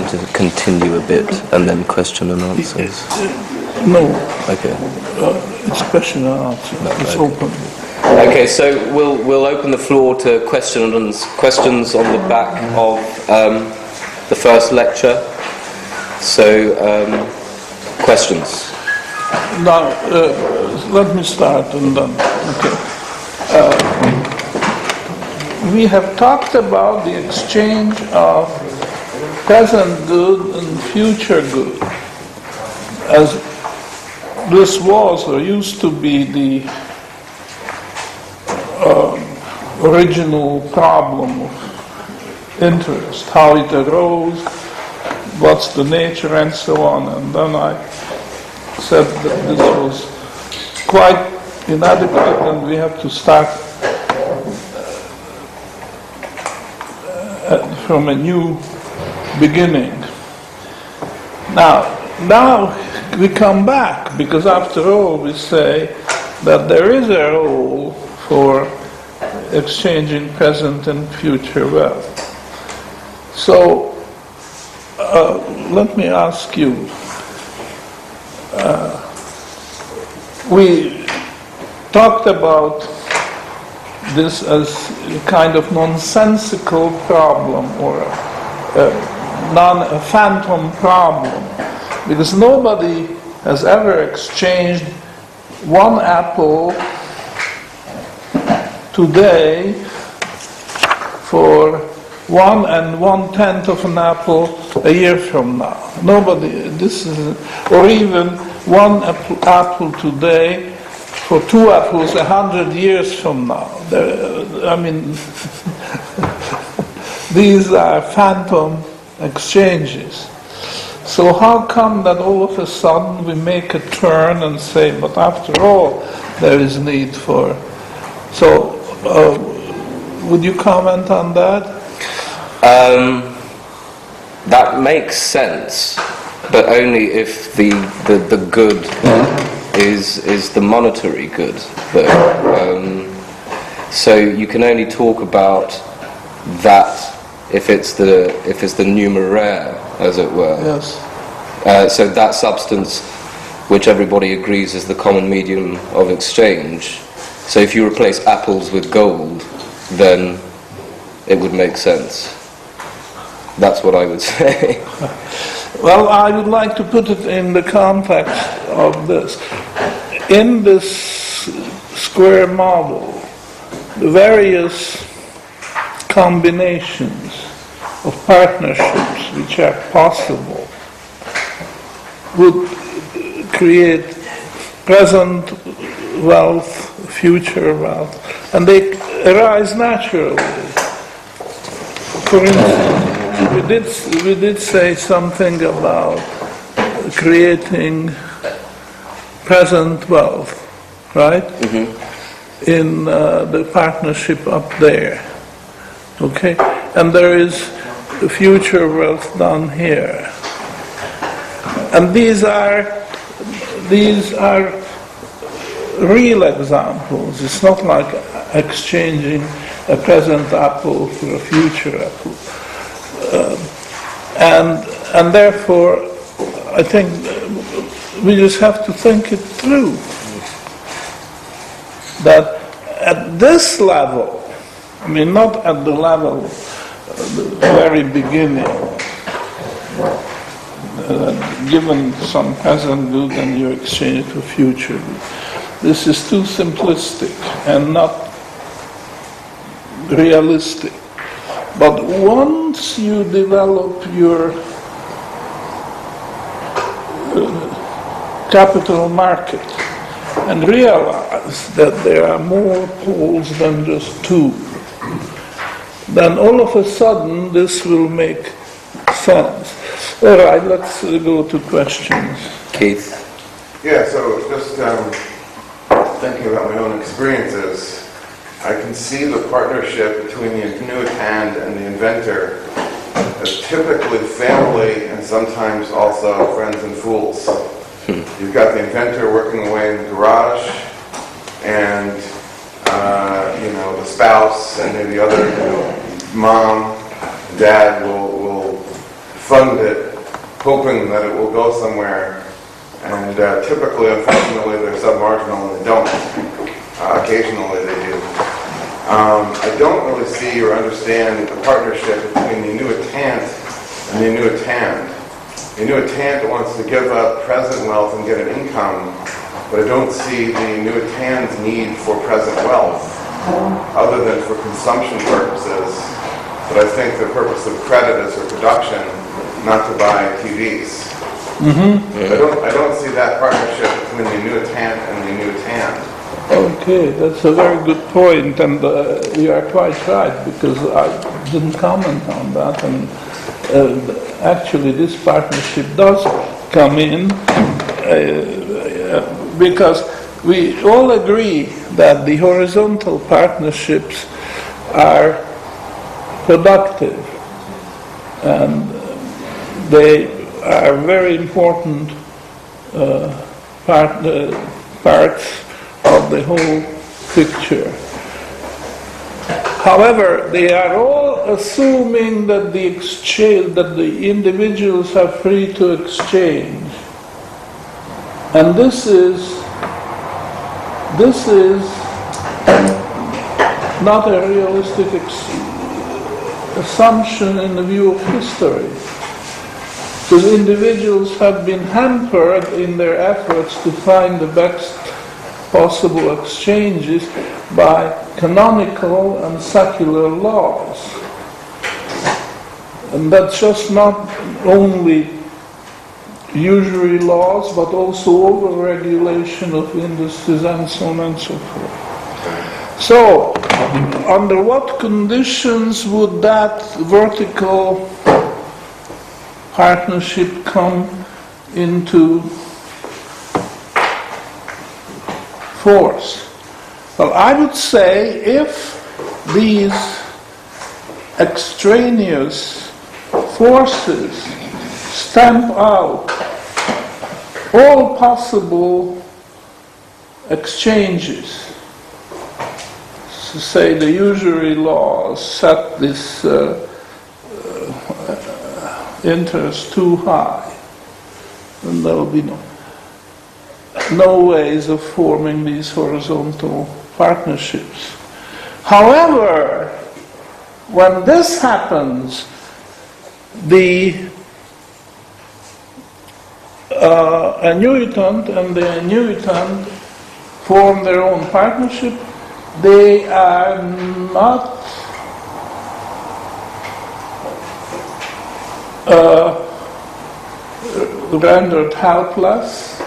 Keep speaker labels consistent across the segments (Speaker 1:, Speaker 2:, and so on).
Speaker 1: to continue a bit and then question and answers?
Speaker 2: No.
Speaker 1: Okay.
Speaker 2: It's question and answer. It's
Speaker 1: okay.
Speaker 2: open.
Speaker 1: Okay, so we'll open the floor to questions on the back of the first lecture. So, questions.
Speaker 2: Now, let me start and then. Okay. We have talked about the exchange of present good and future good, as this was or used to be the original problem of interest, how it arose, what's the nature, and so on. And then I said that this was quite inadequate and we have to start from a new beginning. Now we come back, because after all we say that there is a role for exchanging present and future wealth. So let me ask you, we talked about this as a kind of nonsensical problem or a phantom problem, because nobody has ever exchanged one apple today for 1 1/10 of an apple a year from now. Nobody, or even one apple today for 2 apples 100 years from now. These are phantom exchanges. So how come that all of a sudden we make a turn and say, but after all, there is need for... So, would you comment on that?
Speaker 1: That makes sense, but only if the good is the monetary good, though. So you can only talk about that if it's the numeraire, as it were.
Speaker 2: Yes.
Speaker 1: So that substance, which everybody agrees is the common medium of exchange. So if you replace apples with gold, then it would make sense. That's what I would say.
Speaker 2: Well, I would like to put it in the context of this. In this square model, the various combinations of partnerships which are possible would create present wealth, future wealth, and they arise naturally. For instance, we did say something about creating present wealth, right? Mm-hmm. In the partnership up there, okay? And there is future wealth down here. And these are real examples. It's not like exchanging a present apple for a future apple. And therefore, I think we just have to think it through. That at this level, I mean, not at the level of the very beginning, given some present good and you exchange it for future good. This is too simplistic and not realistic. But once you develop your capital market and realize that there are more poles than just two, then all of a sudden this will make sense. All right, let's go to questions.
Speaker 1: Keith?
Speaker 3: Yeah, so just thinking about my own experiences, I can see the partnership between the inuit hand and the inventor as typically family and sometimes also friends and fools. You've got the inventor working away in the garage, and the spouse and maybe other mom, dad will fund it, hoping that it will go somewhere. And typically, unfortunately, they're submarginal and they don't. Occasionally they do. I don't really see or understand the partnership between the Inuitant and the Inuitant. The Inuitant wants to give up present wealth and get an income, but I don't see the Inuitant's need for present wealth other than for consumption purposes. But I think the purpose of credit is for production, not to buy TVs. I don't see that partnership between the Inuitant and the Inuitant.
Speaker 2: Okay, that's a very good point, and you are quite right, because I didn't comment on that, and actually this partnership does come in, because we all agree that the horizontal partnerships are productive, and they are very important parts of the whole picture. However, they are all assuming that the individuals are free to exchange, and this is not a realistic assumption in the view of history. Because individuals have been hampered in their efforts to find the best possible exchanges by canonical and secular laws. And that's just not only usury laws, but also over-regulation of industries and so on and so forth. So, under what conditions would that vertical partnership come into force? Well, I would say if these extraneous forces stamp out all possible exchanges, so say the usury laws set this interest too high, and there will be no ways of forming these horizontal partnerships. However, when this happens, the annuitant and the annuitant form their own partnership. They are not rendered helpless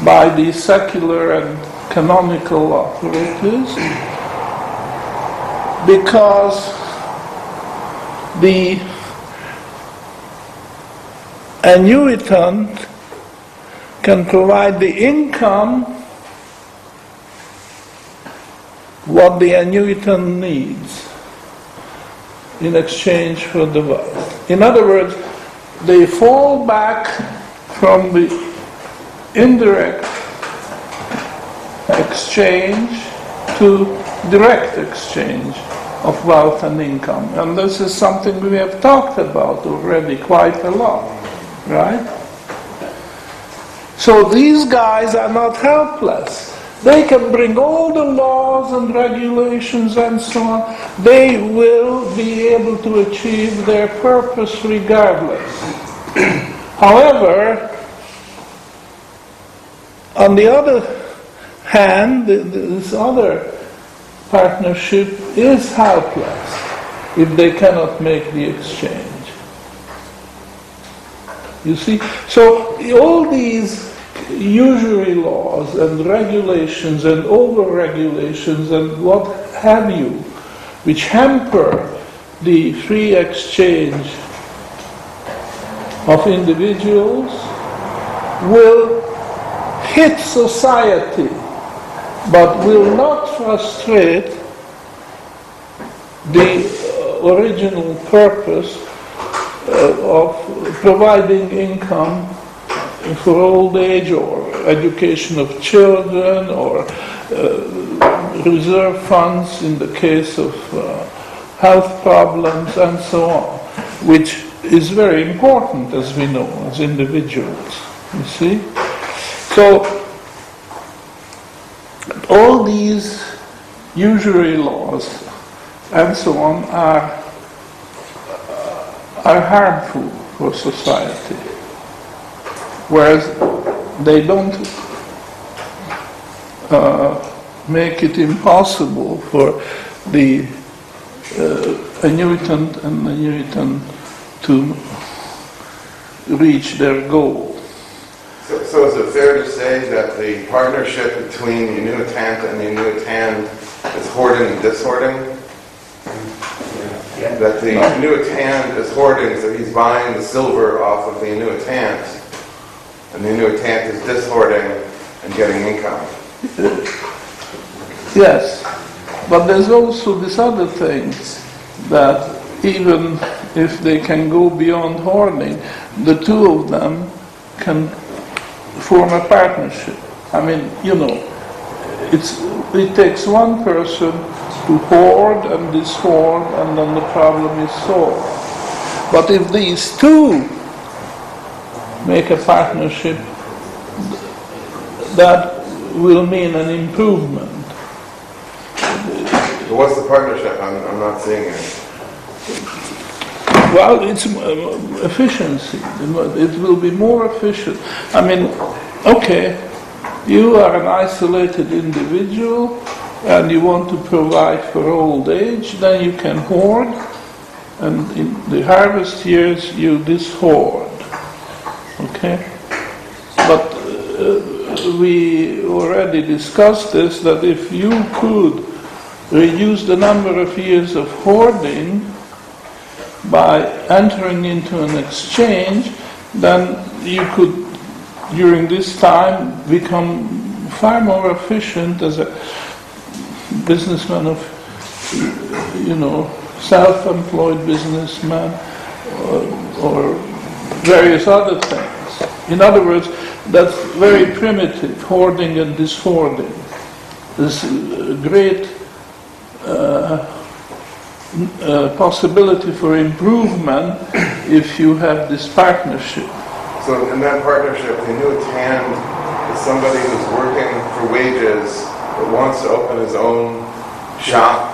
Speaker 2: by the secular and canonical authorities, because the annuitant can provide the income what the annuitant needs in exchange for the wealth. In other words, they fall back from the indirect exchange to direct exchange of wealth and income. And this is something we have talked about already quite a lot, right? So these guys are not helpless. They can bring all the laws and regulations and so on. They will be able to achieve their purpose regardless. However, on the other hand, this other partnership is helpless if they cannot make the exchange. You see? So all these usury laws and regulations and over-regulations and what have you, which hamper the free exchange of individuals, will hit society, but will not frustrate the original purpose of providing income for old age or education of children or reserve funds in the case of health problems and so on, which is very important, as we know, as individuals, you see. So, all these usury laws and so on are harmful for society, whereas they don't make it impossible for the annuitant and annuitant to reach their goal.
Speaker 3: So is it fair to say that the partnership between the annuitant and the annuitant is hoarding and dishoarding? Yeah. That the annuitant is hoarding, so he's buying the silver off of the annuitant, and the annuitant is dishoarding and getting income.
Speaker 2: Yes, but there's also this other thing, that even if they can go beyond hoarding, the two of them can form a partnership. I mean, you know, it takes one person to hoard and dishoard, and then the problem is solved. But if these two make a partnership, that will mean an improvement.
Speaker 3: What's the partnership? I'm not seeing it.
Speaker 2: Well, it's efficiency. It will be more efficient. I mean, okay, you are an isolated individual and you want to provide for old age, then you can hoard, and in the harvest years you dishoard. Okay? But we already discussed this, that if you could reduce the number of years of hoarding by entering into an exchange, then you could, during this time, become far more efficient as a businessman of, you know, self-employed businessman or various other things. In other words, that's very primitive, hoarding and dishoarding. There's great possibility for improvement if you have this partnership.
Speaker 3: So in that partnership, the annuitant is somebody who's working for wages but wants to open his own shop.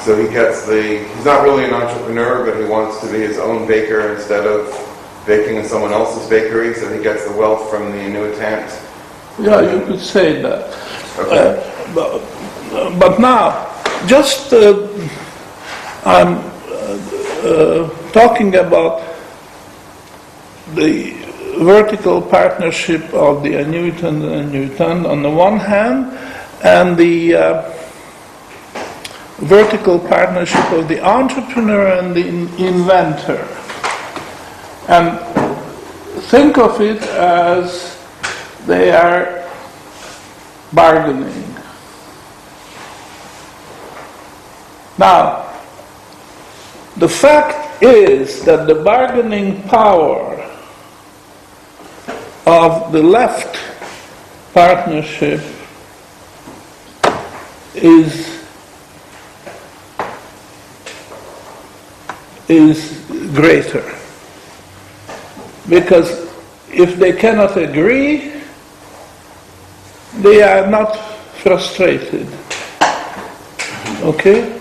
Speaker 3: So he's not really an entrepreneur, but he wants to be his own baker instead of baking in someone else's bakery, so he gets the wealth from the annuitant.
Speaker 2: Yeah, you could say that.
Speaker 3: Okay.
Speaker 2: But now, just I'm talking about the vertical partnership of the annuitant and annuitant on the one hand, and the vertical partnership of the entrepreneur and the inventor. And think of it as they are bargaining. Now, the fact is that the bargaining power of the left partnership is greater. Because if they cannot agree, they are not frustrated. Okay?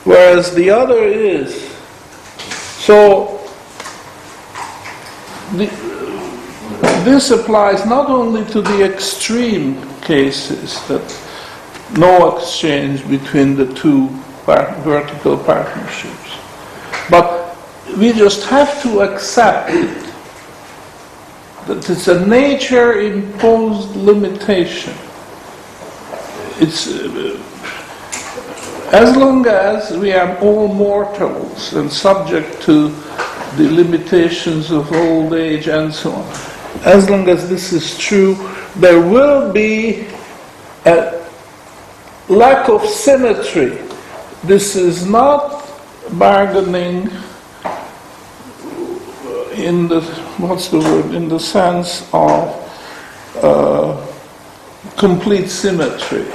Speaker 2: Whereas the other is. So, this applies not only to the extreme cases, that no exchange between the two vertical partnerships, but we just have to accept it, that it's a nature-imposed limitation. It's as long as we are all mortals and subject to the limitations of old age and so on, as long as this is true, there will be a lack of symmetry. This is not bargaining in the, in the sense of complete symmetry.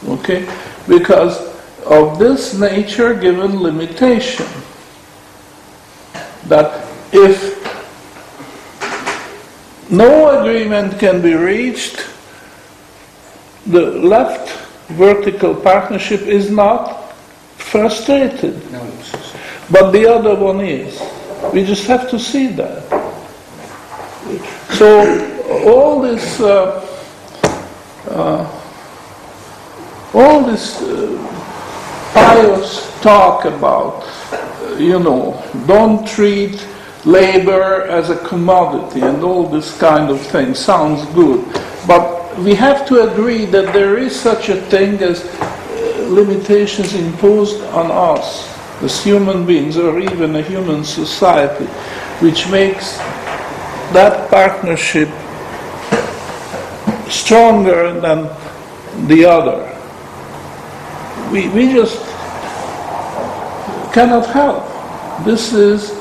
Speaker 2: Okay? Because of this nature-given limitation. that if no agreement can be reached, the left vertical partnership is not frustrated. But the other one is. We just have to see that. So all this pious talk about, don't treat labor as a commodity and all this kind of thing sounds good. But we have to agree that there is such a thing as limitations imposed on us as human beings or even a human society, which makes that partnership stronger than the other. We just cannot help. This is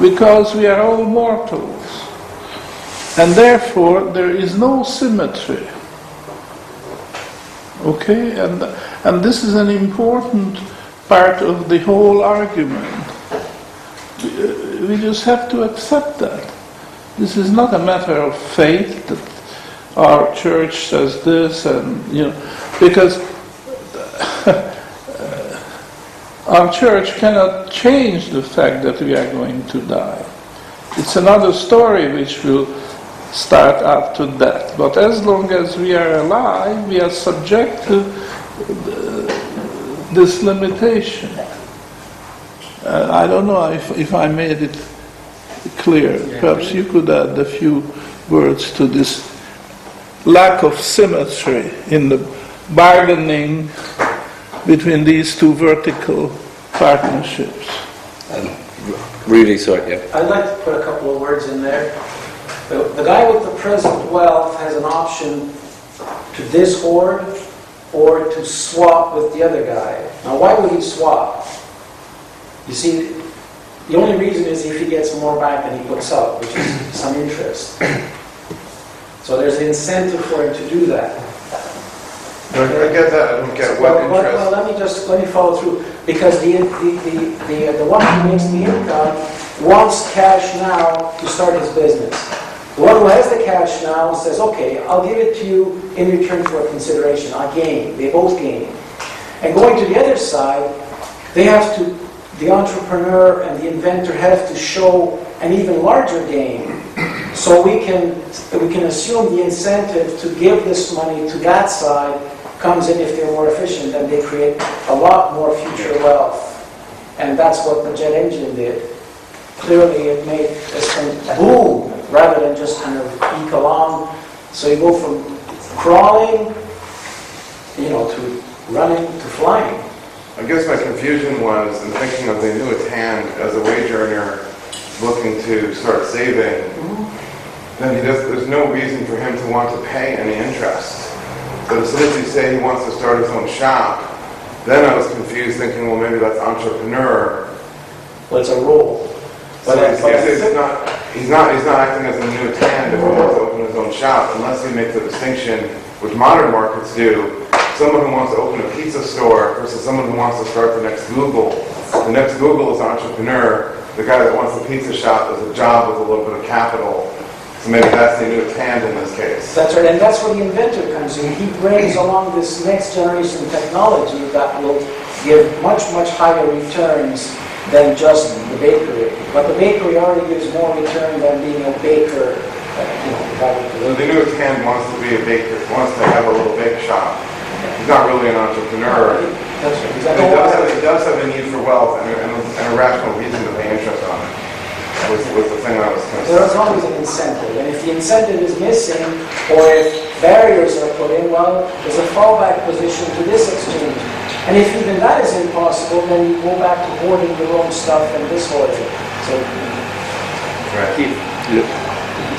Speaker 2: because we are all mortals. And therefore there is no symmetry. Okay? And this is an important part of the whole argument. We just have to accept that. This is not a matter of faith that our church says this and, because our church cannot change the fact that we are going to die. It's another story which will start after death. But as long as we are alive, we are subject to this limitation. I don't know if I made it clear. Perhaps you could add a few words to this lack of symmetry in the bargaining between these two vertical partnerships.
Speaker 1: Really sorry, yeah.
Speaker 4: I'd like to put a couple of words in there. The guy with the present wealth has an option to discord or to swap with the other guy. Now, why would he swap? You see, the only reason is if he gets more back than he puts up, which is some interest. So there's an incentive for him to do that.
Speaker 3: I get that. I don't get what interest.
Speaker 4: Well, let me follow through. Because the one who makes the income wants cash now to start his business. The one who has the cash now says, okay, I'll give it to you in return for a consideration. I gain. They both gain. And going to the other side, the entrepreneur and the inventor have to show an even larger gain. So we can assume the incentive to give this money to that side comes in if they're more efficient and they create a lot more future wealth. And that's what the jet engine did. Clearly it made this thing boom rather than just kind of eke along. So you go from crawling, to running to flying.
Speaker 3: I guess my confusion was in thinking of the annuitant as a wage earner looking to start saving, then there's no reason for him to want to pay any interest. But as soon as you say he wants to start his own shop, then I was confused thinking, well, maybe that's entrepreneur.
Speaker 4: Well, it's a role.
Speaker 3: So he's not acting as an annuitant if he wants to open his own shop, unless he makes a distinction, which modern markets do. Someone who wants to open a pizza store versus someone who wants to start the next Google. The next Google is an entrepreneur. The guy that wants the pizza shop is a job with a little bit of capital. So maybe that's the annuitant in this case.
Speaker 4: That's right, and that's where the inventor comes in. He brings along this next generation technology that will give much, much higher returns than just the bakery. But the bakery already gives more return than being a baker.
Speaker 3: The annuitant wants to be a baker, wants to have a little bake shop. He's not really an entrepreneur.
Speaker 4: That's right.
Speaker 3: He does have a need for wealth and a rational reason to pay interest on it. Was the thing I was concerned.
Speaker 4: There's always an incentive, and if the incentive is missing, or if barriers are put in, well, there's a fallback position to this exchange. And if even that is impossible, then you go back to hoarding your own stuff and dishoarding it. So,
Speaker 3: Right.
Speaker 5: Keith,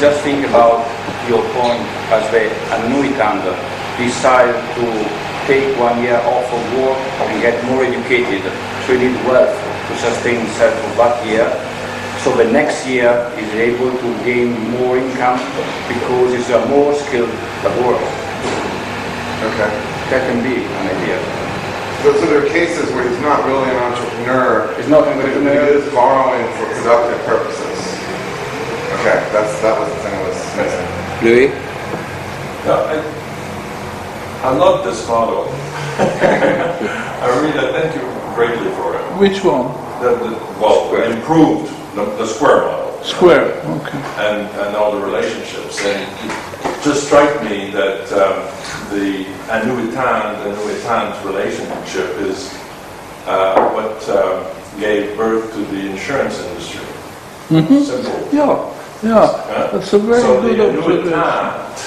Speaker 5: just think about your point as the annuitant decide to take 1 year off of work and get more educated, so he need wealth to sustain himself for that year. So the next year is able to gain more income because he's a more skilled laborer.
Speaker 3: Okay.
Speaker 5: That can be an idea.
Speaker 3: So there are cases where he's not really an entrepreneur.
Speaker 5: He's not an
Speaker 3: but he
Speaker 5: entrepreneur.
Speaker 3: is borrowing for productive purposes. Okay, that was the thing I was missing.
Speaker 1: Louis?
Speaker 6: Yeah, I love this model. I thank you greatly for it.
Speaker 2: Which one?
Speaker 6: Improved the square model.
Speaker 2: Square, okay.
Speaker 6: And all the relationships. And it just strike me that the annuitant relationship is what gave birth to the insurance industry. Simple.
Speaker 2: Yeah, that's a very
Speaker 6: So
Speaker 2: good
Speaker 6: the
Speaker 2: observation.
Speaker 6: annuitant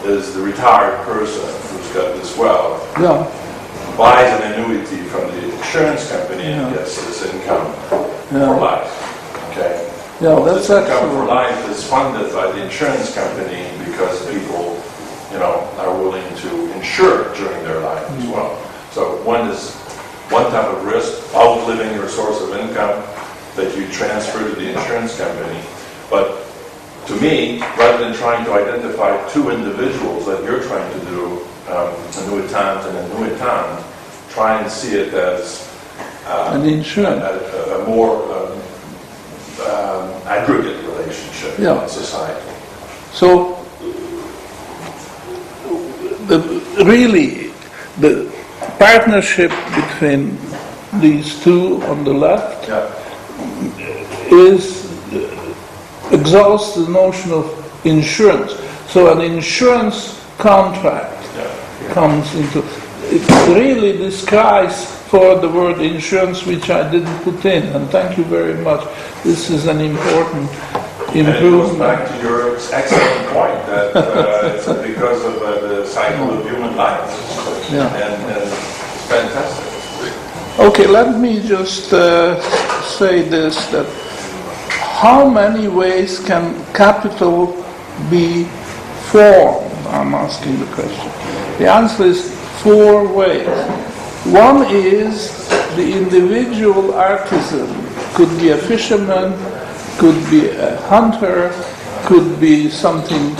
Speaker 6: is the retired person who's got this wealth,
Speaker 2: Yeah,
Speaker 6: buys an annuity from the insurance company and gets this income for life. Okay?
Speaker 2: yeah, that's
Speaker 6: This income for
Speaker 2: excellent.
Speaker 6: life is funded by the insurance company because people, are willing to insure during their life as well. So one type of risk, outliving your source of income that you transfer to the insurance company. But to me, rather than trying to identify two individuals that you're trying to do, annuitant and annuitant, try and see it as
Speaker 2: An insurance.
Speaker 6: a more aggregate relationship in society.
Speaker 2: So, the partnership between these two on the left exhausts the notion of insurance. So an insurance contract comes into it. Really describes for the word insurance, which I didn't put in, and thank you very much. This is an important
Speaker 6: And it goes
Speaker 2: improvement.
Speaker 6: back to your excellent point that it's because of the cycle of human life.
Speaker 2: Yeah.
Speaker 6: And it's fantastic.
Speaker 2: Okay, let me just say this, that how many ways can capital be formed? I'm asking the question. The answer is 4 ways. One is the individual artisan, could be a fisherman, could be a hunter, could be something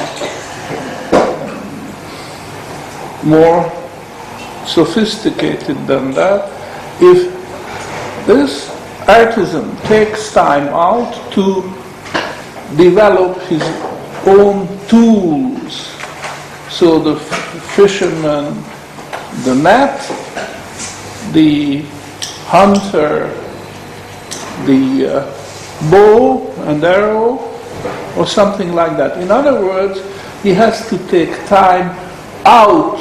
Speaker 2: more sophisticated than that. If this artisan takes time out to develop his own tools, so the fisherman, the net, the hunter, the bow and arrow, or something like that. In other words, he has to take time out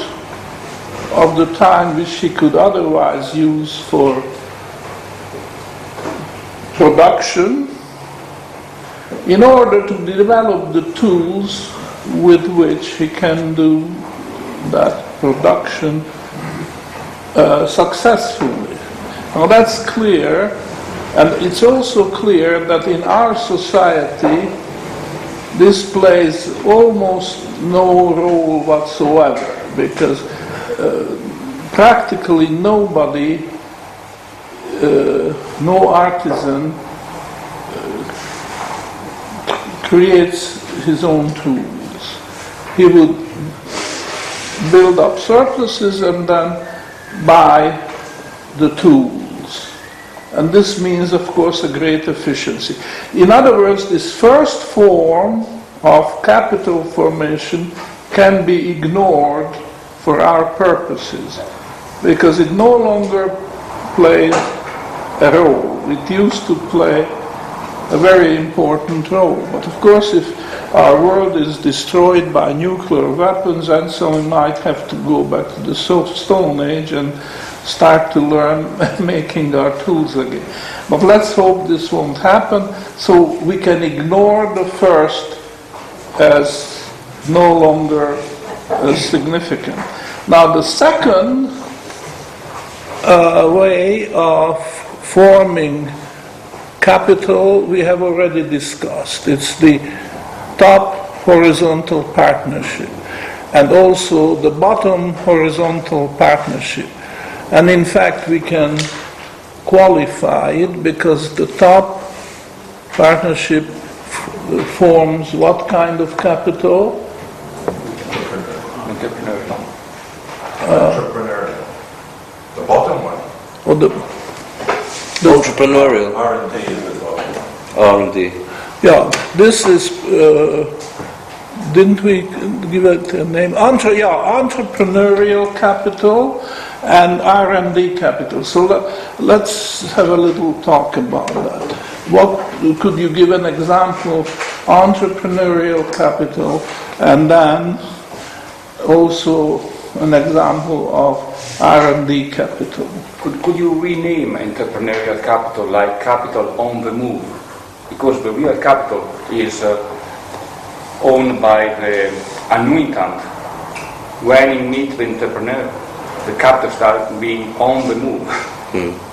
Speaker 2: of the time which he could otherwise use for production in order to develop the tools with which he can do that production successfully. Now that's clear, and it's also clear that in our society this plays almost no role whatsoever, because practically nobody, no artisan creates his own tools. He would build up surpluses and then buy the tools. And this means, of course, a great efficiency. In other words, this first form of capital formation can be ignored for our purposes, because it no longer plays a role. It used to play a very important role. But of course, if our world is destroyed by nuclear weapons, and so we might have to go back to the Stone Age and start to learn making our tools again. But let's hope this won't happen, so we can ignore the first as no longer significant. Now the second way of forming capital we have already discussed. It's the top horizontal partnership and also the bottom horizontal partnership. And in fact we can qualify it because the top partnership forms what kind of capital?
Speaker 6: Entrepreneurial. The bottom one
Speaker 2: or the
Speaker 1: Entrepreneurial.
Speaker 6: R&D is involved.
Speaker 1: R&D.
Speaker 2: yeah, this is, didn't we give it a name? Entrepreneurial capital and R&D capital. So let's have a little talk about that. What could you give an example of entrepreneurial capital and then also an example of R&D capital?
Speaker 5: Could you rename entrepreneurial capital like capital on the move? Because the real capital is owned by the annuitant. When you meet the entrepreneur, the capital starts being on the move,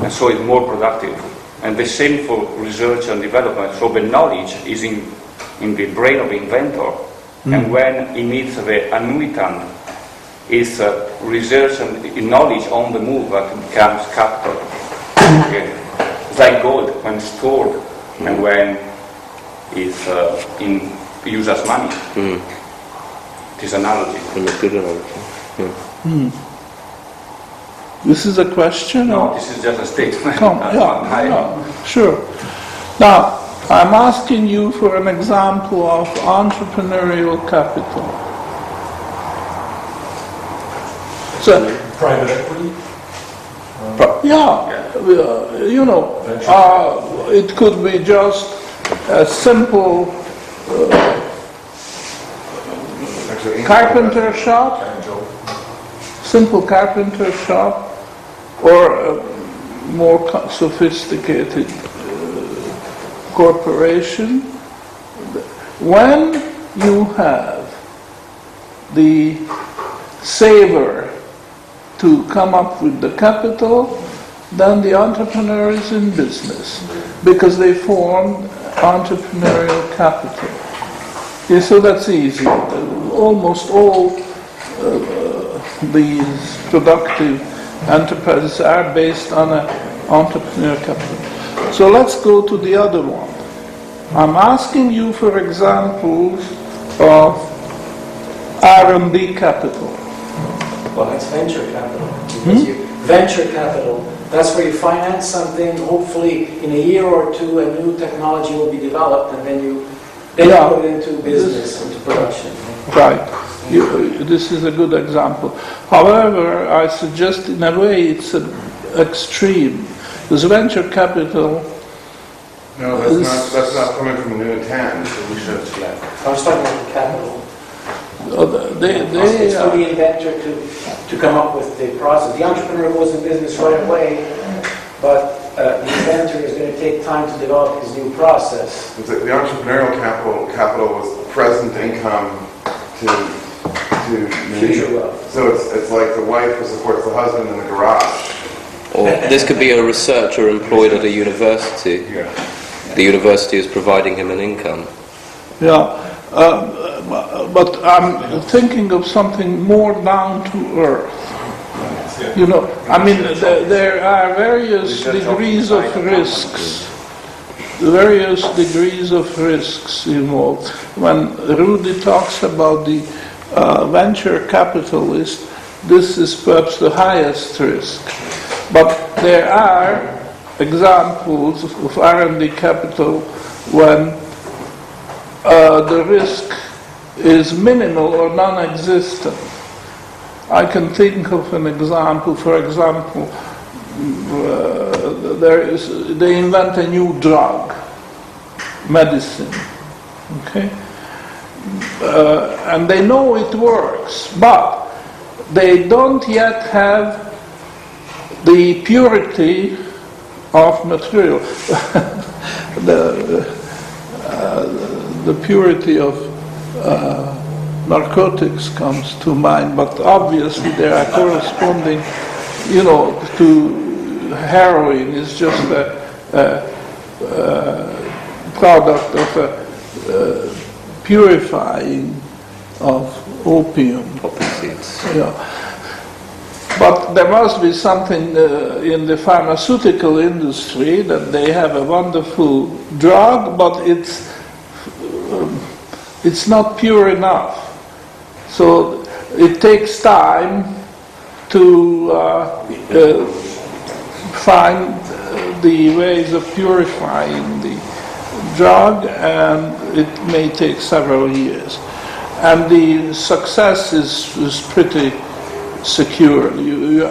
Speaker 5: and so it's more productive. And the same for research and development. So the knowledge is in the brain of the inventor, and when he meets the annuitant, is research and knowledge on the move that becomes capital. Okay. It's like gold when stored and when it's used as money. It is analogy.
Speaker 1: Good analogy.
Speaker 2: This is a question?
Speaker 5: No,
Speaker 2: or?
Speaker 5: this is just a statement.
Speaker 2: Sure. Now, I'm asking you for an example of entrepreneurial capital. So,
Speaker 6: Private equity?
Speaker 2: it could be just a simple carpenter shop, or a more sophisticated corporation. When you have the saver to come up with the capital, then the entrepreneur is in business because they formed entrepreneurial capital. Okay, so that's easy. Almost all these productive enterprises are based on an entrepreneurial capital. So let's go to the other one. I'm asking you for examples of R&D capital.
Speaker 4: Well, that's venture capital. Because venture capital, that's where you finance something, hopefully in a year or two a new technology will be developed, and then you put it into business, into production.
Speaker 2: Right. This is a good example. However, I suggest in a way it's an extreme. Because venture capital...
Speaker 3: No, that's not coming from a new intent, so we should...
Speaker 4: I was talking about the capital.
Speaker 2: It's
Speaker 4: for the inventor to come up with the process. The entrepreneur goes in business right away, but the inventor is going to take time to develop his new process.
Speaker 3: The entrepreneurial capital was present income to
Speaker 4: future wealth.
Speaker 3: So it's like the wife who supports the husband in the garage.
Speaker 1: Or this could be a researcher employed at a university. The university is providing him an income.
Speaker 2: But I'm thinking of something more down to earth. There are various degrees of risks. Involved. When Rudy talks about the venture capitalist, this is perhaps the highest risk. But there are examples of R&D capital when the risk is minimal or non-existent. I can think of an example. For example, they invent a new drug, medicine, okay? And they know it works, but they don't yet have the purity of material. The purity of narcotics comes to mind, but obviously there are corresponding, to heroin is just a product of a purifying of opium. But there must be something in the pharmaceutical industry that they have a wonderful drug, but it's not pure enough. So it takes time to find the ways of purifying the drug, and it may take several years. And the success is pretty secure.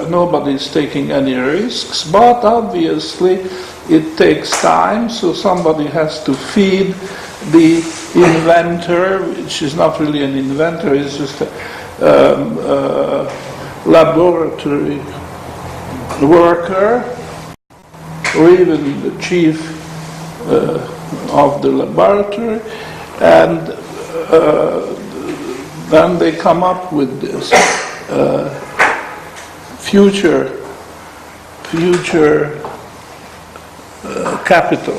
Speaker 2: Nobody's taking any risks, but obviously it takes time, so somebody has to feed the inventor, which is not really an inventor, it's just a laboratory worker, or even the chief of the laboratory, and then they come up with this future capital.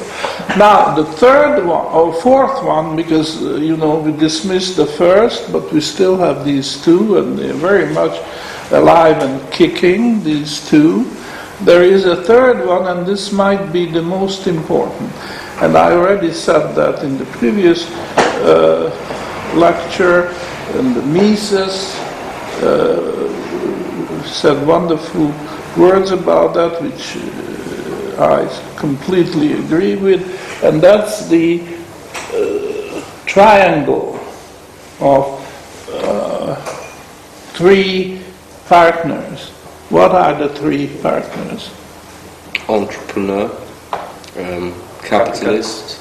Speaker 2: Now the third one, or fourth one, because we dismissed the first, but we still have these two, and they're very much alive and kicking, these two. There is a third one, and this might be the most important. And I already said that in the previous lecture, and Mises said wonderful words about that, which I completely agree with, and that's the triangle of three partners. What are the three partners?
Speaker 1: Entrepreneur, capitalist,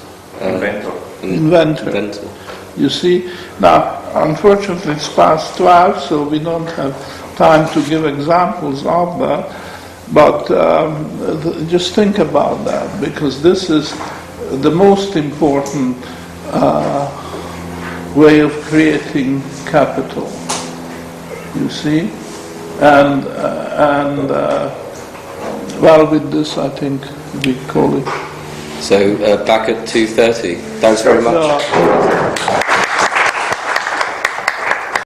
Speaker 2: inventor. You see, now unfortunately it's past 12, so we don't have time to give examples of that, but just think about that, because this is the most important way of creating capital, you see, and well, with this I think we call it.
Speaker 1: So back at 2:30. Thanks very much.